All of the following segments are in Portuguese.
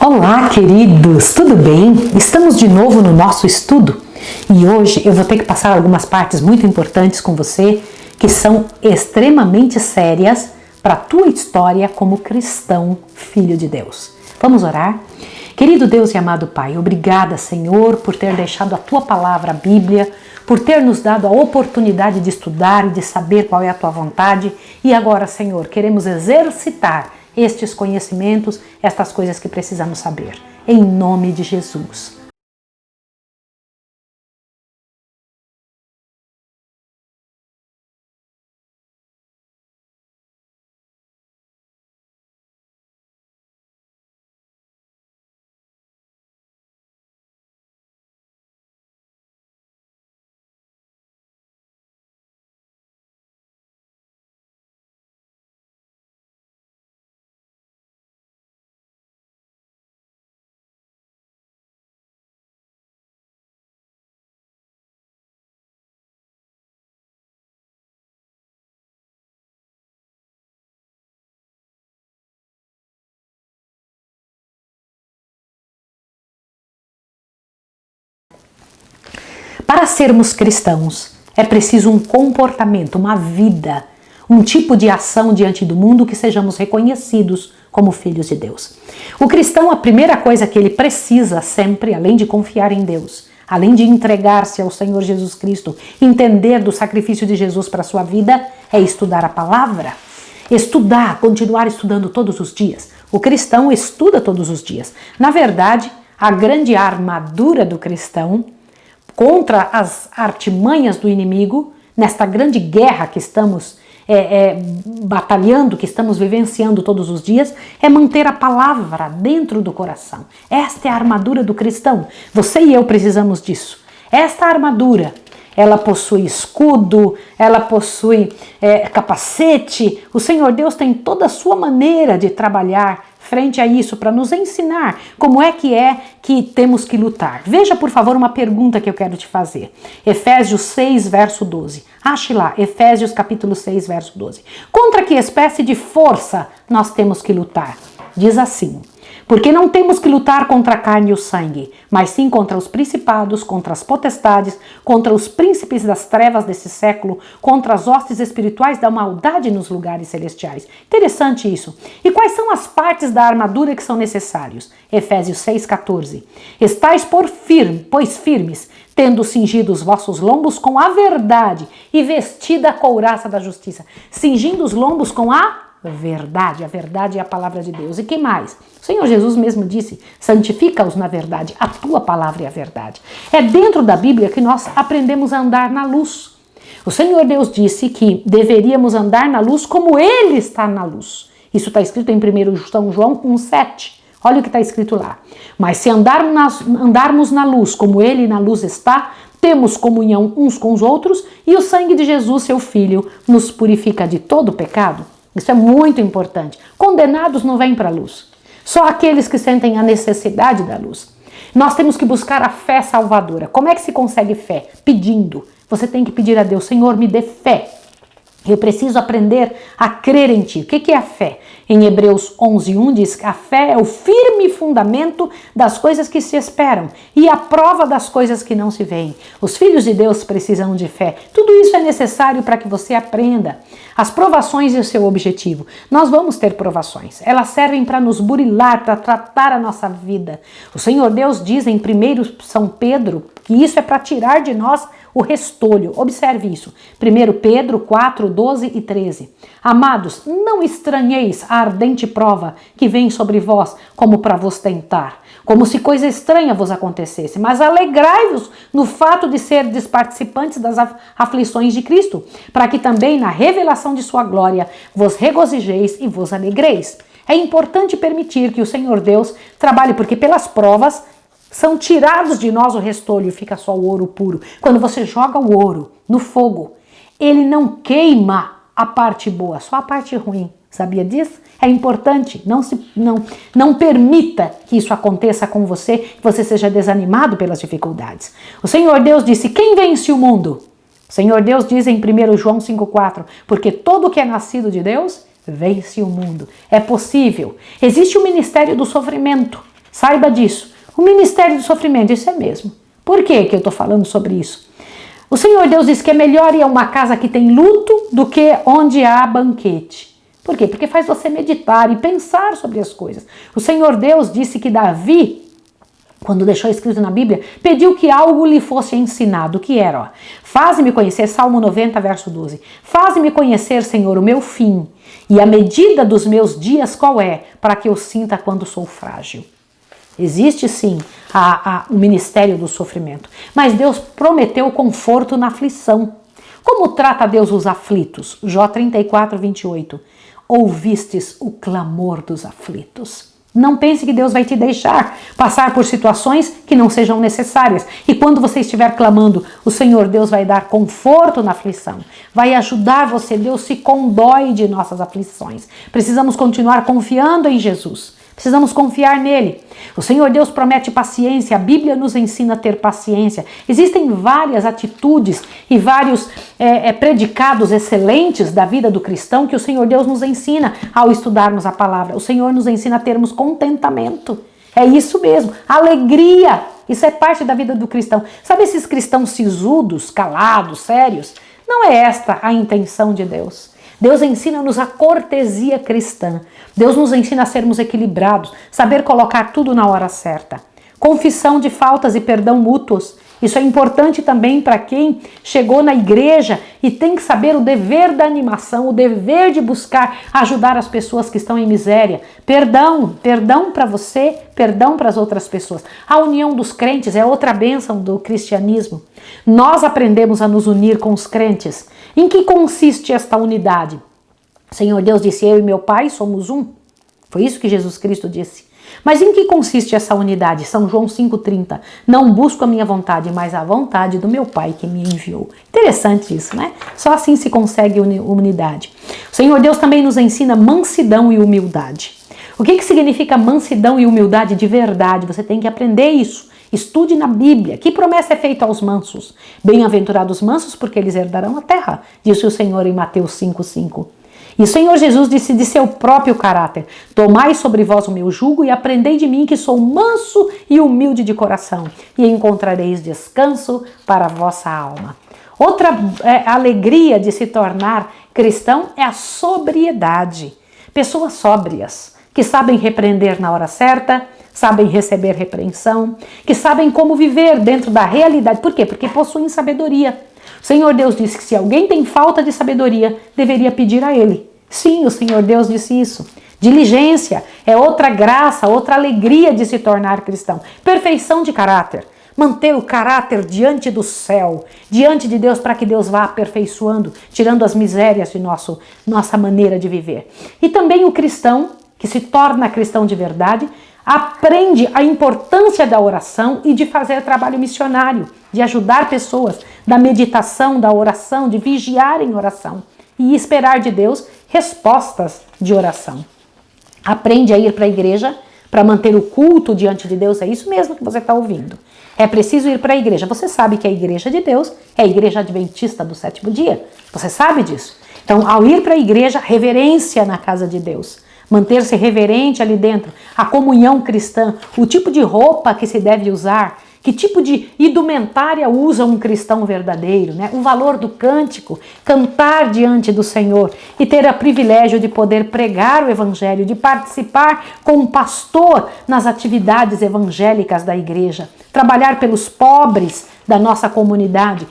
Olá, queridos, tudo bem? Estamos de novo no nosso estudo e hoje eu vou ter que passar algumas partes muito importantes com você que são extremamente sérias para a tua história como cristão, filho de Deus. Vamos orar? Querido Deus e amado Pai, obrigada, Senhor, por ter deixado a tua palavra, a Bíblia, por ter nos dado a oportunidade de estudar e de saber qual é a tua vontade. E agora, Senhor, queremos exercitar estes conhecimentos, estas coisas que precisamos saber. Em nome de Jesus. Para sermos cristãos, é preciso um comportamento, uma vida, um tipo de ação diante do mundo que sejamos reconhecidos como filhos de Deus. O cristão, a primeira coisa que ele precisa sempre, além de confiar em Deus, além de entregar-se ao Senhor Jesus Cristo, entender do sacrifício de Jesus para a sua vida, é estudar a palavra. Estudar, continuar estudando todos os dias. O cristão estuda todos os dias. Na verdade, a grande armadura do cristão contra as artimanhas do inimigo, nesta grande guerra que estamos batalhando, que estamos vivenciando todos os dias, é manter a palavra dentro do coração. Esta é a armadura do cristão. Você e eu precisamos disso. Esta armadura, ela possui escudo, ela possui capacete. O Senhor Deus tem toda a sua maneira de trabalhar frente a isso, para nos ensinar como é que temos que lutar. Veja, por favor, uma pergunta que eu quero te fazer. Efésios 6, verso 12. Ache lá, Efésios capítulo 6, verso 12. Contra que espécie de força nós temos que lutar? Diz assim: porque não temos que lutar contra a carne e o sangue, mas sim contra os principados, contra as potestades, contra os príncipes das trevas desse século, contra as hostes espirituais da maldade nos lugares celestiais. Interessante isso. E quais são as partes da armadura que são necessários? Efésios 6,14. Estais pois firmes, tendo cingido os vossos lombos com a verdade e vestida a couraça da justiça. Cingindo os lombos com a verdade é a palavra de Deus. E que mais? O Senhor Jesus mesmo disse: santifica-os na verdade, a tua palavra é a verdade. É dentro da Bíblia que nós aprendemos a andar na luz. O Senhor Deus disse que deveríamos andar na luz como Ele está na luz. Isso está escrito em 1 São João 1,7. Olha o que está escrito lá. Mas se andarmos na luz como Ele na luz está, temos comunhão uns com os outros e o sangue de Jesus, seu Filho, nos purifica de todo pecado. Isso é muito importante. Condenados não vêm para a luz. Só aqueles que sentem a necessidade da luz. Nós temos que buscar a fé salvadora. Como é que se consegue fé? Pedindo. Você tem que pedir a Deus: Senhor, me dê fé. Eu preciso aprender a crer em Ti. O que é a fé? Em Hebreus 11:1 diz que a fé é o firme fundamento das coisas que se esperam e a prova das coisas que não se veem. Os filhos de Deus precisam de fé. Tudo isso é necessário para que você aprenda. As provações e o seu objetivo. Nós vamos ter provações. Elas servem para nos burilar, para tratar a nossa vida. O Senhor Deus diz em 1 São Pedro que isso é para tirar de nós o restolho. Observe isso. 1 Pedro 4, 12 e 13. Amados, não estranheis a ardente prova que vem sobre vós, como para vos tentar, como se coisa estranha vos acontecesse, mas alegrai-vos no fato de serdes participantes das aflições de Cristo, para que também na revelação de sua glória vos regozijeis e vos alegreis. É importante permitir que o Senhor Deus trabalhe, porque pelas provas são tirados de nós o restolho e fica só o ouro puro. Quando você joga o ouro no fogo, ele não queima a parte boa, só a parte ruim. Sabia disso? É importante. Não permita que isso aconteça com você, que você seja desanimado pelas dificuldades. O Senhor Deus disse: quem vence o mundo? O Senhor Deus diz em 1 João 5,4, porque todo que é nascido de Deus vence o mundo. É possível. Existe o ministério do sofrimento. Saiba disso. O ministério do sofrimento, isso é mesmo. Por que eu estou falando sobre isso? O Senhor Deus diz que é melhor ir a uma casa que tem luto do que onde há banquete. Por quê? Porque faz você meditar e pensar sobre as coisas. O Senhor Deus disse que Davi, quando deixou escrito na Bíblia, pediu que algo lhe fosse ensinado. O que era? Ó, faze-me conhecer, Salmo 90, verso 12. Faze-me conhecer, Senhor, o meu fim e a medida dos meus dias qual é, para que eu sinta quando sou frágil. Existe sim o ministério do sofrimento, mas Deus prometeu conforto na aflição. Como trata Deus os aflitos? Jó 34, 28. Ouvistes o clamor dos aflitos. Não pense que Deus vai te deixar passar por situações que não sejam necessárias. E quando você estiver clamando, o Senhor Deus vai dar conforto na aflição. Vai ajudar você. Deus se condói de nossas aflições. Precisamos continuar confiando em Jesus. Precisamos confiar nele. O Senhor Deus promete paciência, a Bíblia nos ensina a ter paciência. Existem várias atitudes e vários predicados excelentes da vida do cristão que o Senhor Deus nos ensina ao estudarmos a palavra. O Senhor nos ensina a termos contentamento. É isso mesmo, alegria. Isso é parte da vida do cristão. Sabe esses cristãos sisudos, calados, sérios? Não é esta a intenção de Deus. Deus ensina-nos a cortesia cristã. Deus nos ensina a sermos equilibrados, saber colocar tudo na hora certa. Confissão de faltas e perdão mútuos. Isso é importante também para quem chegou na igreja e tem que saber o dever da animação, o dever de buscar ajudar as pessoas que estão em miséria. Perdão para você, perdão para as outras pessoas. A união dos crentes é outra bênção do cristianismo. Nós aprendemos a nos unir com os crentes. Em que consiste esta unidade? O Senhor Deus disse, eu e meu Pai somos um. Foi isso que Jesus Cristo disse. Mas em que consiste essa unidade? São João 5,30. Não busco a minha vontade, mas a vontade do meu Pai que me enviou. Interessante isso, né? Só assim se consegue unidade. O Senhor Deus também nos ensina mansidão e humildade. O que significa mansidão e humildade de verdade? Você tem que aprender isso. Estude na Bíblia. Que promessa é feita aos mansos? Bem-aventurados mansos, porque eles herdarão a terra, disse o Senhor em Mateus 5,5. E o Senhor Jesus disse de seu próprio caráter, tomai sobre vós o meu jugo e aprendei de mim que sou manso e humilde de coração, e encontrareis descanso para a vossa alma. Outra alegria de se tornar cristão é a sobriedade. Pessoas sóbrias, que sabem repreender na hora certa, sabem receber repreensão, que sabem como viver dentro da realidade. Por quê? Porque possuem sabedoria. O Senhor Deus disse que se alguém tem falta de sabedoria, deveria pedir a ele. Sim, o Senhor Deus disse isso. Diligência é outra graça, outra alegria de se tornar cristão. Perfeição de caráter. Manter o caráter diante do céu, diante de Deus, para que Deus vá aperfeiçoando, tirando as misérias de nossa maneira de viver. E também o cristão, que se torna cristão de verdade, aprende a importância da oração e de fazer trabalho missionário, de ajudar pessoas, da meditação, da oração, de vigiar em oração e esperar de Deus respostas de oração. Aprende a ir para a igreja para manter o culto diante de Deus, é isso mesmo que você está ouvindo. É preciso ir para a igreja. Você sabe que a igreja de Deus é a igreja adventista do sétimo dia. Você sabe disso. Então, ao ir para a igreja, reverência na casa de Deus. Manter-se reverente ali dentro, a comunhão cristã, o tipo de roupa que se deve usar, que tipo de indumentária usa um cristão verdadeiro, né? O valor do cântico, cantar diante do Senhor e ter o privilégio de poder pregar o evangelho, de participar com um pastor nas atividades evangélicas da igreja, trabalhar pelos pobres da nossa comunidade,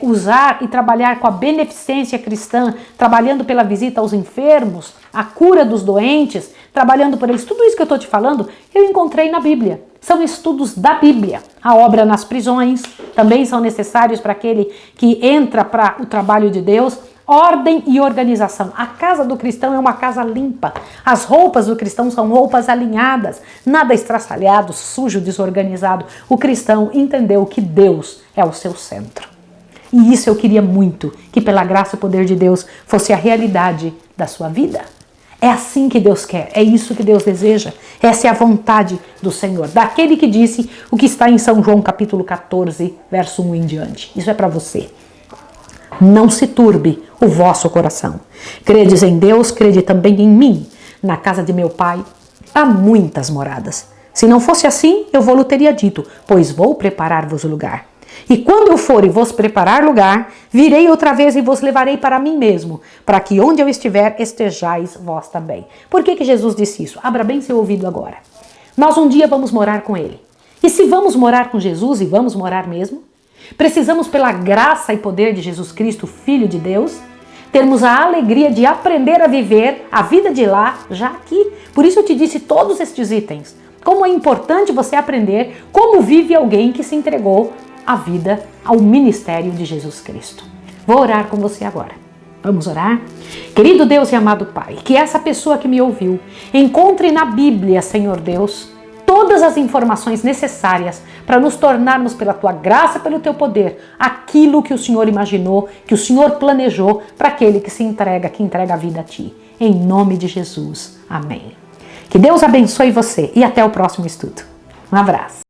usar e trabalhar com a beneficência cristã, trabalhando pela visita aos enfermos, a cura dos doentes, trabalhando por eles. Tudo isso que eu estou te falando, eu encontrei na Bíblia. São estudos da Bíblia. A obra nas prisões também são necessários para aquele que entra para o trabalho de Deus. Ordem e organização. A casa do cristão é uma casa limpa. As roupas do cristão são roupas alinhadas, nada estraçalhado, sujo, desorganizado. O cristão entendeu que Deus é o seu centro. E isso eu queria muito, que pela graça e poder de Deus fosse a realidade da sua vida. É assim que Deus quer, é isso que Deus deseja. Essa é a vontade do Senhor, daquele que disse o que está em São João capítulo 14, verso 1 em diante. Isso é para você. Não se turbe o vosso coração. Credes em Deus, crede também em mim. Na casa de meu Pai há muitas moradas. Se não fosse assim, eu vou-lhe teria dito, pois vou preparar-vos o lugar. E quando eu for e vos preparar lugar, virei outra vez e vos levarei para mim mesmo, para que onde eu estiver, estejais vós também. Por que Jesus disse isso? Abra bem seu ouvido agora. Nós um dia vamos morar com Ele. E se vamos morar com Jesus, e vamos morar mesmo, precisamos, pela graça e poder de Jesus Cristo, Filho de Deus, termos a alegria de aprender a viver a vida de lá, já aqui. Por isso eu te disse todos estes itens. Como é importante você aprender como vive alguém que se entregou a vida ao ministério de Jesus Cristo. Vou orar com você agora. Vamos orar? Querido Deus e amado Pai, que essa pessoa que me ouviu encontre na Bíblia, Senhor Deus, todas as informações necessárias para nos tornarmos, pela Tua graça, pelo Teu poder, aquilo que o Senhor imaginou, que o Senhor planejou para aquele que se entrega, que entrega a vida a Ti. Em nome de Jesus. Amém. Que Deus abençoe você e até o próximo estudo. Um abraço.